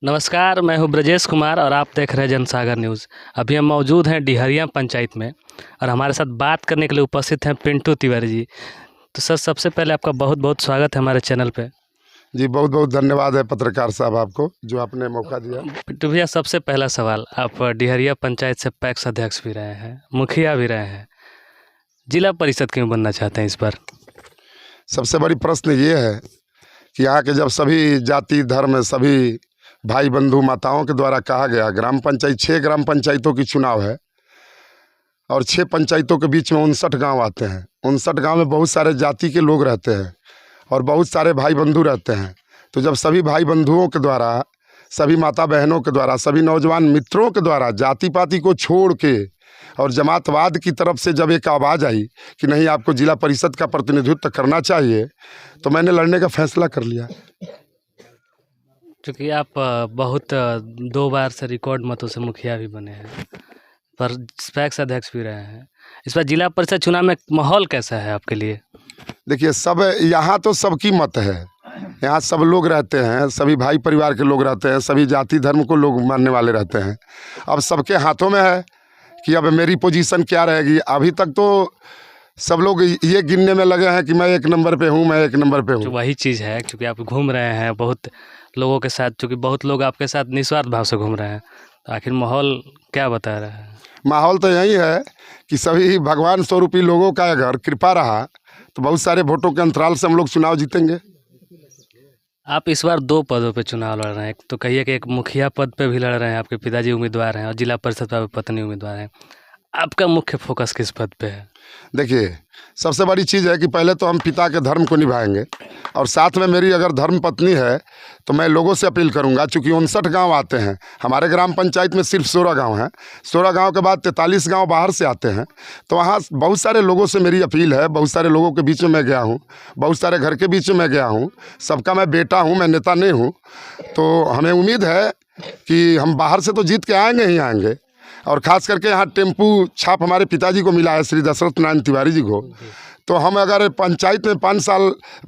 नमस्कार, मैं हूं ब्रजेश कुमार और आप देख रहे हैं जनसागर न्यूज़। अभी हम मौजूद हैं डिहरिया पंचायत में और हमारे साथ बात करने के लिए उपस्थित हैं पिंटू तिवारी जी। तो सर, सबसे पहले आपका बहुत बहुत स्वागत है हमारे चैनल पे। जी बहुत बहुत धन्यवाद है पत्रकार साहब आपको जो आपने मौका दिया। पिंटू भैया, सबसे पहला सवाल, आप डिहरिया पंचायत से पैक्स अध्यक्ष भी रहे हैं, मुखिया भी रहे हैं, जिला परिषद क्यों बनना चाहते हैं इस बार? सबसे बड़ी प्रश्न ये है कि यहाँ के जब सभी जाति धर्म सभी भाई बंधु माताओं के द्वारा कहा गया, ग्राम पंचायत 6 ग्राम पंचायतों की चुनाव है और 6 पंचायतों के बीच में 59 गांव आते हैं। 59 गांव में बहुत सारे जाति के लोग रहते हैं और बहुत सारे भाई बंधु रहते हैं। तो जब सभी भाई बंधुओं के द्वारा, सभी माता बहनों के द्वारा, सभी नौजवान मित्रों के द्वारा जाति पाति को छोड़ के और जमातवाद की तरफ से जब एक आवाज़ आई कि नहीं, आपको जिला परिषद का प्रतिनिधित्व करना चाहिए, तो मैंने लड़ने का फैसला कर लिया। क्योंकि आप बहुत 2 बार से रिकॉर्ड मतों से मुखिया भी बने हैं, पर पैक्स अध्यक्ष भी रहे हैं। इस बार जिला परिषद चुनाव में माहौल कैसा है आपके लिए? देखिए, सब यहाँ तो सबकी मत है, यहाँ सब लोग रहते हैं, सभी भाई परिवार के लोग रहते हैं, सभी जाति धर्म को लोग मानने वाले रहते हैं। अब सबके हाथों में है कि अब मेरी पोजीशन क्या रहेगी। अभी तक तो सब लोग ये गिनने में लगे हैं कि मैं 1 नंबर पे हूँ, मैं 1 नंबर पे जो हूँ। वही चीज़ है, क्योंकि आप घूम रहे हैं बहुत लोगों के साथ, क्योंकि बहुत लोग आपके साथ निस्वार्थ भाव से घूम रहे हैं, तो आखिर माहौल क्या बता रहा है? माहौल तो यही है कि सभी भगवान स्वरूपी लोगों का अगर कृपा रहा तो बहुत सारे वोटों के अंतराल से हम लोग चुनाव जीतेंगे। आप इस बार 2 पदों पे चुनाव लड़ रहे हैं। एक तो कहिए कि एक मुखिया पद पे भी लड़ रहे हैं, आपके पिताजी उम्मीदवार हैं, और जिला परिषद पर पत्नी उम्मीदवार हैं। आपका मुख्य फोकस किस पद पे है? देखिए, सबसे बड़ी चीज़ है कि पहले तो हम पिता के धर्म को निभाएंगे और साथ में मेरी अगर धर्म पत्नी है तो मैं लोगों से अपील करूंगा, चूँकि 59 गांव आते हैं, हमारे ग्राम पंचायत में सिर्फ 16 गांव हैं। 16 गांव के बाद 43 गांव बाहर से आते हैं। तो वहाँ बहुत सारे लोगों से मेरी अपील है, बहुत सारे लोगों के बीच में मैं गया हूँ, बहुत सारे घर के बीच में मैं गया हूँ, सबका मैं बेटा हूँ, मैं नेता नहीं हूँ। तो हमें उम्मीद है कि हम बाहर से तो जीत के आएँगे ही आएँगे, और ख़ास करके यहाँ टेम्पू छाप हमारे पिताजी को मिला है, श्री दशरथ नारायण तिवारी जी को। तो हम अगर पंचायत में 5 साल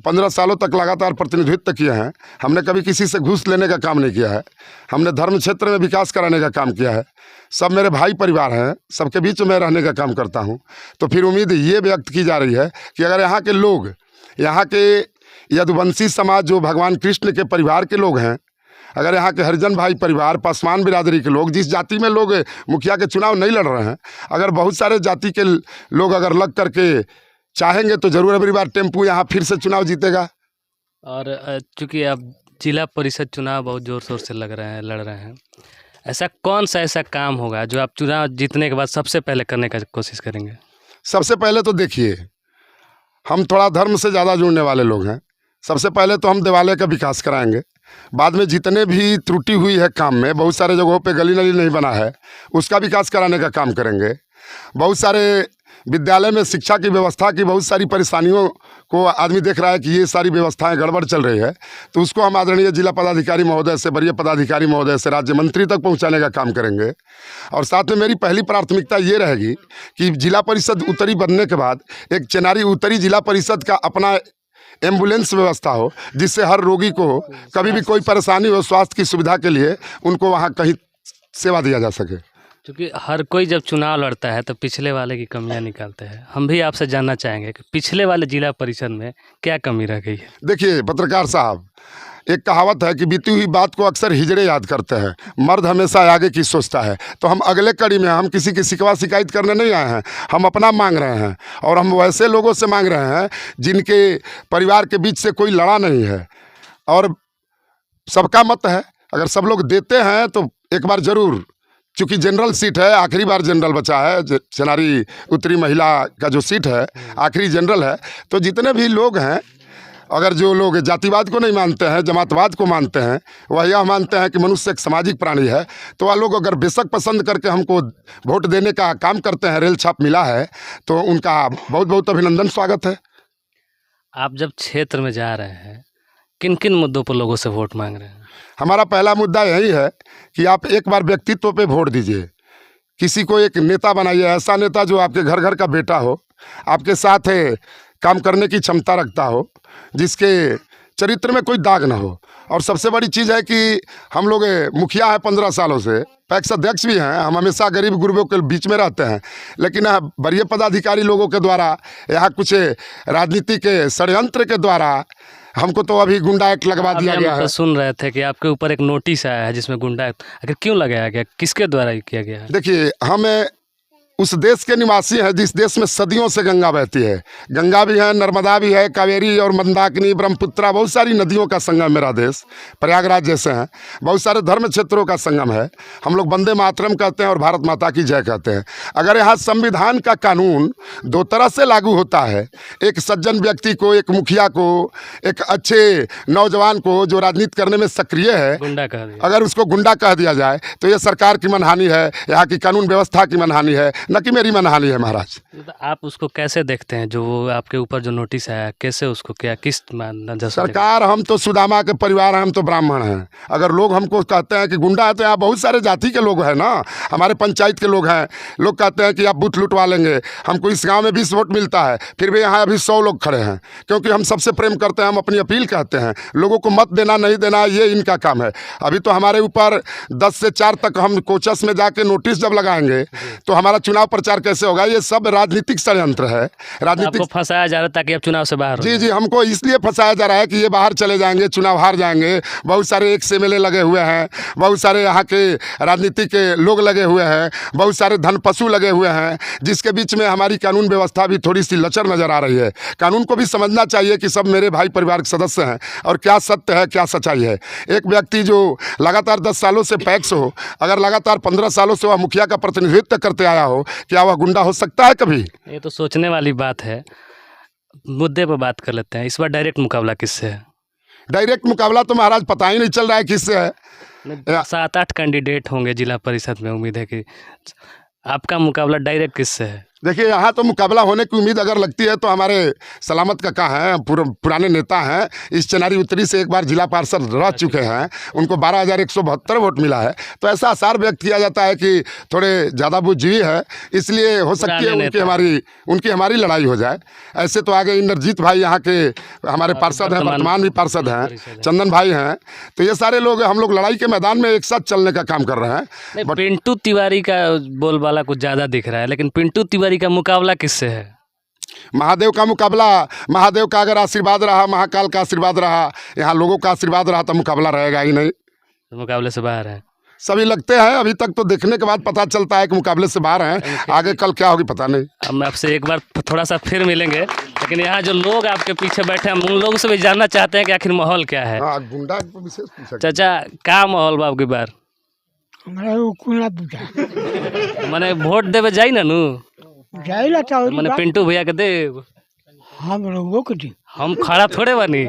15 सालों तक लगातार प्रतिनिधित्व किए हैं, हमने कभी किसी से घूस लेने का काम नहीं किया है, हमने धर्म क्षेत्र में विकास कराने का काम किया है, सब मेरे भाई परिवार हैं, सबके बीच में रहने का काम करता हूँ। तो फिर उम्मीद ये व्यक्त की जा रही है कि अगर यहाँ के लोग, यहाँ के यदुवंशी समाज जो भगवान कृष्ण के परिवार के लोग हैं, अगर यहाँ के हरिजन भाई परिवार, पासवान बिरादरी के लोग, जिस जाति में लोग मुखिया के चुनाव नहीं लड़ रहे हैं, अगर बहुत सारे जाति के लोग अगर लग करके चाहेंगे तो ज़रूर अगली बार टेम्पू यहाँ फिर से चुनाव जीतेगा। और चूँकि अब जिला परिषद चुनाव बहुत ज़ोर शोर से लड़ रहे हैं, ऐसा कौन सा ऐसा काम होगा जो आप चुनाव जीतने के बाद सबसे पहले करने का कोशिश करेंगे? सबसे पहले तो देखिए, हम थोड़ा धर्म से ज़्यादा जुड़ने वाले लोग हैं। सबसे पहले तो हम देवालय का विकास कराएंगे, बाद में जितने भी त्रुटि हुई है काम में, बहुत सारे जगहों पे गली नली नहीं बना है, उसका विकास कराने का काम करेंगे। बहुत सारे विद्यालय में शिक्षा की व्यवस्था की बहुत सारी परेशानियों को आदमी देख रहा है कि ये सारी व्यवस्थाएं गड़बड़ चल रही है, तो उसको हम आदरणीय जिला पदाधिकारी महोदय से, वरीय पदाधिकारी महोदय से, राज्य मंत्री तक पहुंचाने का काम करेंगे। और साथ में मेरी पहली प्राथमिकता ये रहेगी कि जिला परिषद उत्तरी बनने के बाद एक चेनारी उत्तरी जिला परिषद का अपना एम्बुलेंस व्यवस्था हो, जिससे हर रोगी को कभी भी कोई परेशानी हो, स्वास्थ्य की सुविधा के लिए उनको वहाँ कहीं सेवा दिया जा सके। क्योंकि हर कोई जब चुनाव लड़ता है तो पिछले वाले की कमियां निकालते हैं। हम भी आपसे जानना चाहेंगे कि पिछले वाले जिला परिषद में क्या कमी रह गई है? देखिए पत्रकार साहब, एक कहावत है कि बीती हुई बात को अक्सर हिजड़े याद करते हैं, मर्द हमेशा आगे की सोचता है। तो हम अगले कड़ी में हम किसी की शिकवा शिकायत करने नहीं आए हैं, हम अपना मांग रहे हैं, और हम वैसे लोगों से मांग रहे हैं जिनके परिवार के बीच से कोई लड़ा नहीं है। और सबका मत है, अगर सब लोग देते हैं तो एक बार ज़रूर, चूँकि जनरल सीट है, आखिरी बार जनरल बचा है, चेनारी उत्तरी महिला का जो सीट है आखिरी जनरल है। तो जितने भी लोग हैं, अगर जो लोग जातिवाद को नहीं मानते हैं, जमातवाद को मानते हैं, वह यह मानते हैं कि मनुष्य एक सामाजिक प्राणी है, तो वह लोग अगर बेशक पसंद करके हमको वोट देने का काम करते हैं, रेल छाप मिला है, तो उनका बहुत बहुत अभिनंदन, स्वागत है। आप जब क्षेत्र में जा रहे हैं, किन किन मुद्दों पर लोगों से वोट मांग रहे हैं? हमारा पहला मुद्दा यही है कि आप एक बार व्यक्तित्व पे वोट दीजिए, किसी को एक नेता बनाइए, ऐसा नेता जो आपके घर घर का बेटा हो, आपके साथ काम करने की क्षमता रखता हो, जिसके चरित्र में कोई दाग ना हो। और सबसे बड़ी चीज़ है कि हम लोग मुखिया है 15 सालों से, पैक्स अध्यक्ष भी हैं, हम हमेशा गरीब गुरबों के बीच में रहते हैं, लेकिन वरीय पदाधिकारी लोगों के द्वारा यहाँ कुछ राजनीति के षड्यंत्र के द्वारा हमको तो अभी गुंडा एक्ट लगवा दिया गया है। तो सुन रहे थे कि आपके ऊपर एक नोटिस आया है जिसमें गुंडा एक्ट, आखिर क्यों लगाया गया, किसके द्वारा ये किया गया है? देखिए, हम उस देश के निवासी हैं जिस देश में सदियों से गंगा बहती है। गंगा भी है, नर्मदा भी है, कावेरी और मंदाकिनी, ब्रह्मपुत्रा, बहुत सारी नदियों का संगम मेरा देश। प्रयागराज जैसे हैं, बहुत सारे धर्म क्षेत्रों का संगम है। हम लोग वंदे मातरम कहते हैं और भारत माता की जय कहते हैं। अगर यहाँ संविधान का कानून दो तरह से लागू होता है, एक सज्जन व्यक्ति को, एक मुखिया को, एक अच्छे नौजवान को जो राजनीति करने में सक्रिय है, गुंडा कह दिया, अगर उसको गुंडा कह दिया जाए तो ये सरकार की मनहानि है, यहाँ की कानून व्यवस्था की मनहानि है, न कि मेरी मनहानि है महाराज। आप उसको कैसे देखते हैं, जो वो आपके ऊपर जो नोटिस आया, कैसे उसको, क्या किस नजर से सरकार, हम तो सुदामा के परिवार हैं, हम तो ब्राह्मण हैं। अगर लोग हमको कहते हैं कि गुंडा है, तो यहाँ बहुत सारे जाति के लोग हैं ना, हमारे पंचायत के लोग हैं। लोग कहते हैं कि आप बूथ लुटवा लेंगे, हमको इस गांव में 20 वोट मिलता है, फिर भी यहाँ अभी 100 लोग खड़े हैं, क्योंकि हम सबसे प्रेम करते हैं, हम अपनी अपील कहते हैं। लोगों को मत देना नहीं देना ये इनका काम है। अभी तो हमारे ऊपर 10 से 4 तक हम कोचस में जाके नोटिस जब लगाएंगे तो हमारा चुनाव प्रचार कैसे होगा? ये सब राजनीतिक षड्यंत्र है। राजनीतिक आपको फंसाया जा रहा है ताकि आप चुनाव से बाहर हो जी, हमको इसलिए फंसाया जा रहा है कि ये बाहर चले जाएंगे, चुनाव हार जाएंगे। बहुत सारे एक एमएलए लगे हुए हैं, बहुत सारे यहाँ के राजनीति के लोग लगे हुए हैं, बहुत सारे धन पशु लगे हुए हैं, जिसके बीच में हमारी कानून व्यवस्था भी थोड़ी सी लचर नजर आ रही है। कानून को भी समझना चाहिए कि सब मेरे भाई परिवार के सदस्य हैं और क्या सत्य है, क्या सच्चाई है। एक व्यक्ति जो लगातार 10 सालों से पैक्स हो, अगर लगातार 15 सालों से वह मुखिया का प्रतिनिधित्व करते आया हो, क्या वह गुंडा हो सकता है कभी? ये तो सोचने वाली बात है। मुद्दे पर बात कर लेते हैं। इस बार डायरेक्ट मुकाबला किससे है? डायरेक्ट मुकाबला तो महाराज पता ही नहीं चल रहा है किससे है। 7-8 कैंडिडेट होंगे जिला परिषद में, उम्मीद है कि आपका मुकाबला डायरेक्ट किससे है? देखिए, यहाँ तो मुकाबला होने की उम्मीद अगर लगती है तो हमारे सलामत काका हैं, पुराने नेता हैं, इस चनारी उत्तरी से एक बार जिला पार्षद रह चुके हैं, उनको 12,172 वोट मिला है। तो ऐसा आसार व्यक्त किया जाता है कि थोड़े ज़्यादा बुद्धिजीवी है, इसलिए हो सकती है उनकी हमारी लड़ाई हो जाए। ऐसे तो आगे इंद्रजीत भाई यहाँ के हमारे पार्षद हैं, वर्तमान भी पार्षद हैं, चंदन भाई हैं। तो ये सारे लोग, हम लोग लड़ाई के मैदान में एक साथ चलने का काम कर रहे हैं। पिंटू तिवारी का बोलबाला कुछ ज़्यादा दिख रहा है, लेकिन पिंटू तिवारी का मुकाबला किससे है? महादेव का मुकाबला, महादेव का अगर आशीर्वाद रहा, महाकाल का आशीर्वाद रहा, यहाँ लोगों का आशीर्वाद रहा, तो मुकाबला रहेगा ही नहीं। तो मुकाबले से बाहर है सभी लगते हैं। अभी तक तो देखने के बाद पता चलता है कि मुकाबले से बाहर हैं, आगे कल क्या होगी पता नहीं। अब मैं आपसे एक बार थोड़ा सा फिर मिलेंगे, लेकिन यहाँ जो लोग आपके पीछे बैठे हैं, हम उन लोगों से भी जानना चाहते हैं कि आखिर माहौल क्या है। गुंडा विशेष पूछा। चाचा, क्या माहौल बा आपकी बार? मैंने वोट देवे जाई ना नू, मैंने पिंटू भैया के देव, हम लोगों को दी, हम खड़ा थोड़े बनी,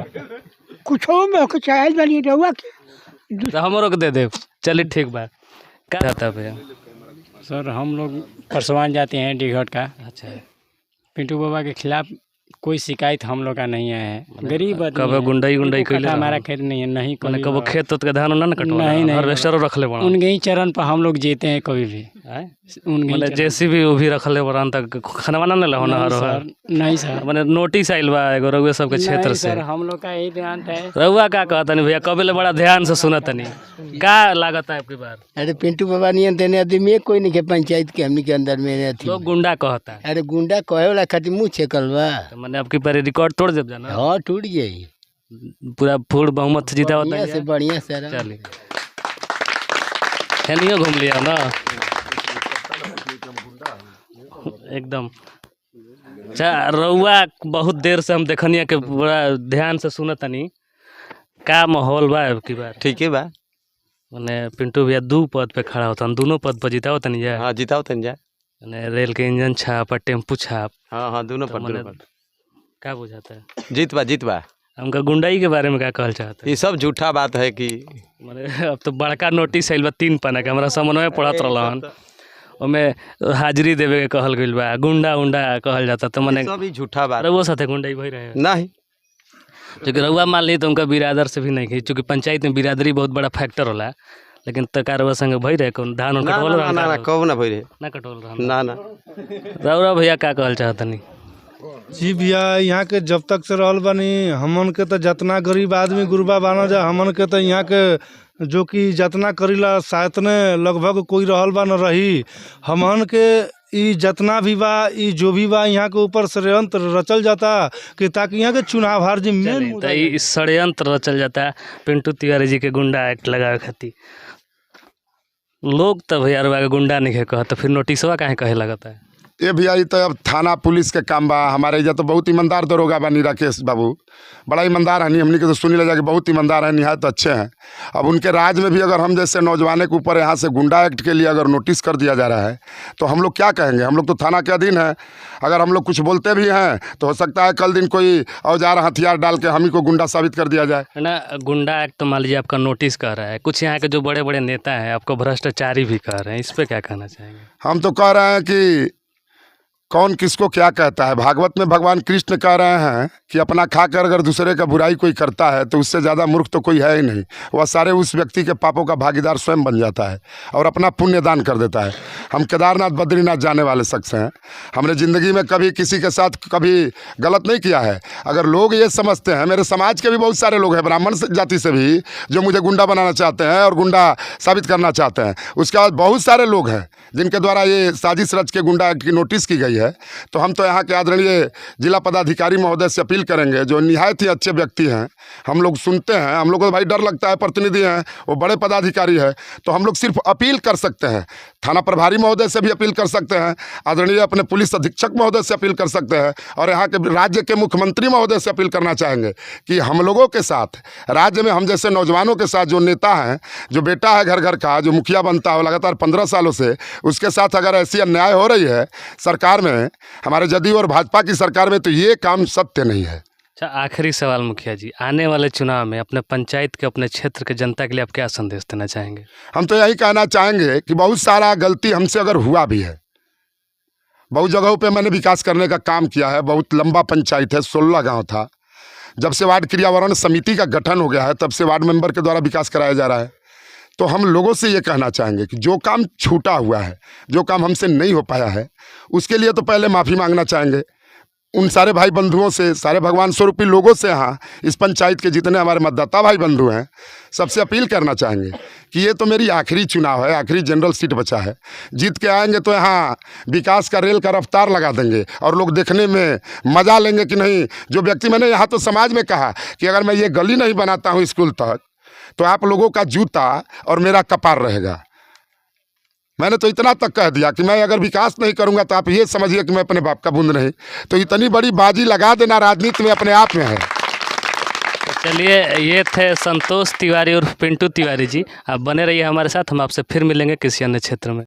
कुछ में चाहे बनी रहुआ की तो हमरो को दे दे। चलिए ठीक बा। क्या रहता है भैया? सर, हम लोग परसवान जाते हैं डीघट का। अच्छा, पिंटू बाबा के खिलाफ कोई शिकायत हम लोग का नहीं आया है। गरीब कब गुंडाई कैले हमारा खेत नहीं है, नहीं मैंने कब खेत तो धान ना कटवा, नहीं हार्वेस्टर रख ले बड़ा, उनके ही चरण पर हम लोग जीते हैं कभी भी। मैंने जेसीबी वो भी रख ले बड़ा तक खाना ना ले होना हर। नहीं सर, मैंने नोटिस आइल बा एगो रउआ सब के क्षेत्र से। सर हम लोग का यही ध्यान है। रउआ का कहता नहीं भैया, कबे ले बड़ा ध्यान से सुनत नहीं, का लागत है आपकी बार? अरे पिंटू बाबा नियन तेने आदमी कोई नहीं के पंचायत के हमनी के अंदर में थी। लोग गुंडा कहता है। अरे गुंडा कहे वाला खातिर मुँह छेकल बा। तो मैंने आपकी बार रिकॉर्ड तोड़ देब जाना, हाँ टूट जाई, पूरा फूल बहुमत से जीता होता बढ़िया से है। बढ़िया सर। चलिए, हेलियो घूम लिया ना एकदम। अच्छा, रउआ बहुत देर से हम देखनिया के बड़ा ध्यान से सुनतनी, का माहौल बा की बार? ठीक है बा। मैंने पिंटू भैया 2 पद पे खड़ा होता, दोनों पद पर जीता होता नहीं जाए। हाँ, जीता होता जा। रेल के इंजन छाप और टेम्पू छाप। हाँ, दोनों पर मने क्या बुझाता है? जीत बा। हमका गुंडाई के बारे में क्या कहल चाहते हैं? ये सब झूठा बात है कि मैंने अब तो बड़का नोटिस आइल बा 3 पन्ना के, हमारा समन्वय पढ़त रहलन, ओमे हाजिरी देवे के कहल गइल बा, गुंडा उंडा कहल जाता। तो मैंने सब ही झूठा बात रउआ साथे गुंडाई भई रहे नहीं। क्योंकि रउआ मान ली तो उनका बिरादर से भी नहीं की, चूँकि पंचायत में बिरादरी बहुत बड़ा फैक्टर होला, लेकिन तका रउआ संगे भई रहे कौन धान ना कटोल ना ना ना कब ना भई रहे ना कटोल ना ना। रउआ भैया का कहल चाहतनी? जी भैया, यहाँ के जब तक से रहल बानी हमन के तो जितना गरीब आदमी गुरबा बाना जा हमन के तो यहाँ के जो कि जितना करीला सातने लगभग कोई रहल बा न रही। हमन के ई जितना भी बा ई जो भी बा यहाँ के ऊपर षड्यंत्र रचल जाता कि ताकि यहाँ के चुनाव हार जी मेन तो ई षड्यंत्र रचल जाता पिंटू तिवारी जी के गुंडा एक्ट लगावे खातिर। लोग तो भैया रुआ के गुंडा नहीं कह तो फिर नोटिसवा काहे कहे लगता है? ये भैया ये तो अब थाना पुलिस के काम बा। हमारे इधर तो बहुत ईमानदार दरोगा बा राकेश बाबू, बड़ा ईमानदार है। नहीं हमने के तो सुनी ले जाके बहुत ईमानदार है, निहायत अच्छे हैं। अब उनके राज में भी अगर हम जैसे नौजवान के ऊपर यहाँ से गुंडा एक्ट के लिए अगर नोटिस कर दिया जा रहा है तो हम लोग क्या कहेंगे? हम लोग तो थाना के अधीन है। अगर हम लोग कुछ बोलते भी हैं तो हो सकता है कल दिन कोई औजार हथियार डाल के हम ही को गुंडा साबित कर दिया जाए। है ना, गुंडा एक्ट तो मान लीजिए आपका नोटिस कर रहा है, कुछ यहाँ के जो बड़े बड़े नेता हैं आपको भ्रष्टाचारी भी कर रहे हैं, इस पर क्या कहना चाहेंगे? हम तो कह रहे हैं कि कौन किसको क्या कहता है। भागवत में भगवान कृष्ण कह रहे हैं कि अपना खाकर अगर दूसरे का बुराई कोई करता है तो उससे ज़्यादा मूर्ख तो कोई है ही नहीं। वह सारे उस व्यक्ति के पापों का भागीदार स्वयं बन जाता है और अपना पुण्य दान कर देता है। हम केदारनाथ बद्रीनाथ जाने वाले शख्स हैं, हमने ज़िंदगी में कभी किसी के साथ कभी गलत नहीं किया है। अगर लोग ये समझते हैं, मेरे समाज के भी बहुत सारे लोग हैं ब्राह्मण जाति से भी जो मुझे गुंडा बनाना चाहते हैं और गुंडा साबित करना चाहते हैं। उसके बाद बहुत सारे लोग हैं जिनके द्वारा ये साजिश रच के गुंडा की नोटिस की गई है। तो हम तो यहाँ के आदरणीय जिला पदाधिकारी महोदय से अपील करेंगे, जो निहायत ही अच्छे व्यक्ति हैं, हम लोग सुनते हैं, हम लोग को भाई डर लगता है, प्रतिनिधि हैं, वो बड़े पदाधिकारी है, तो हम लोग सिर्फ अपील कर सकते हैं। थाना प्रभारी महोदय से भी अपील कर सकते हैं, आदरणीय अपने पुलिस अधीक्षक महोदय से अपील कर सकते हैं और यहाँ के राज्य के मुख्यमंत्री महोदय से अपील करना चाहेंगे कि हम लोगों के साथ राज्य में हम जैसे नौजवानों के साथ जो नेता हैं, जो बेटा है घर घर का, जो मुखिया बनता है लगातार 15 सालों से, उसके साथ अगर ऐसी अन्याय हो रही है सरकार में, हमारे जदयू और भाजपा की सरकार में, तो ये काम सत्य नहीं है। अच्छा, आखिरी सवाल मुखिया जी, आने वाले चुनाव में अपने पंचायत के, अपने क्षेत्र के जनता के लिए आप क्या संदेश देना चाहेंगे? हम तो यही कहना चाहेंगे कि बहुत सारा गलती हमसे अगर हुआ भी है, बहुत जगहों पे मैंने विकास करने का काम किया है। बहुत लंबा पंचायत है, 16 गांव था। जब से वार्ड क्रियावरण समिति का गठन हो गया है तब से वार्ड मेंबर के द्वारा विकास कराया जा रहा है। तो हम लोगों से ये कहना चाहेंगे कि जो काम छूटा हुआ है, जो काम हमसे नहीं हो पाया है, उसके लिए तो पहले माफ़ी मांगना चाहेंगे उन सारे भाई बंधुओं से, सारे भगवान स्वरूपी लोगों से। यहाँ इस पंचायत के जितने हमारे मतदाता भाई बंधु हैं, सबसे अपील करना चाहेंगे कि ये तो मेरी आखिरी चुनाव है, आखिरी जनरल सीट बचा है। जीत के आएंगे तो यहाँ विकास का रेल का रफ्तार लगा देंगे और लोग देखने में मज़ा लेंगे कि नहीं। जो व्यक्ति, मैंने यहाँ तो समाज में कहा कि अगर मैं ये गली नहीं बनाता हूँ स्कूल तक तो आप लोगों का जूता और मेरा कपार रहेगा। मैंने तो इतना तक कह दिया कि मैं अगर विकास नहीं करूंगा तो आप ये समझिए कि मैं अपने बाप का बूंद नहीं। तो इतनी बड़ी बाजी लगा देना राजनीति में अपने आप में है। तो चलिए, ये थे संतोष तिवारी और पिंटू तिवारी जी। आप बने रहिए हमारे साथ, हम आपसे फिर मिलेंगे किसी अन्य क्षेत्र में।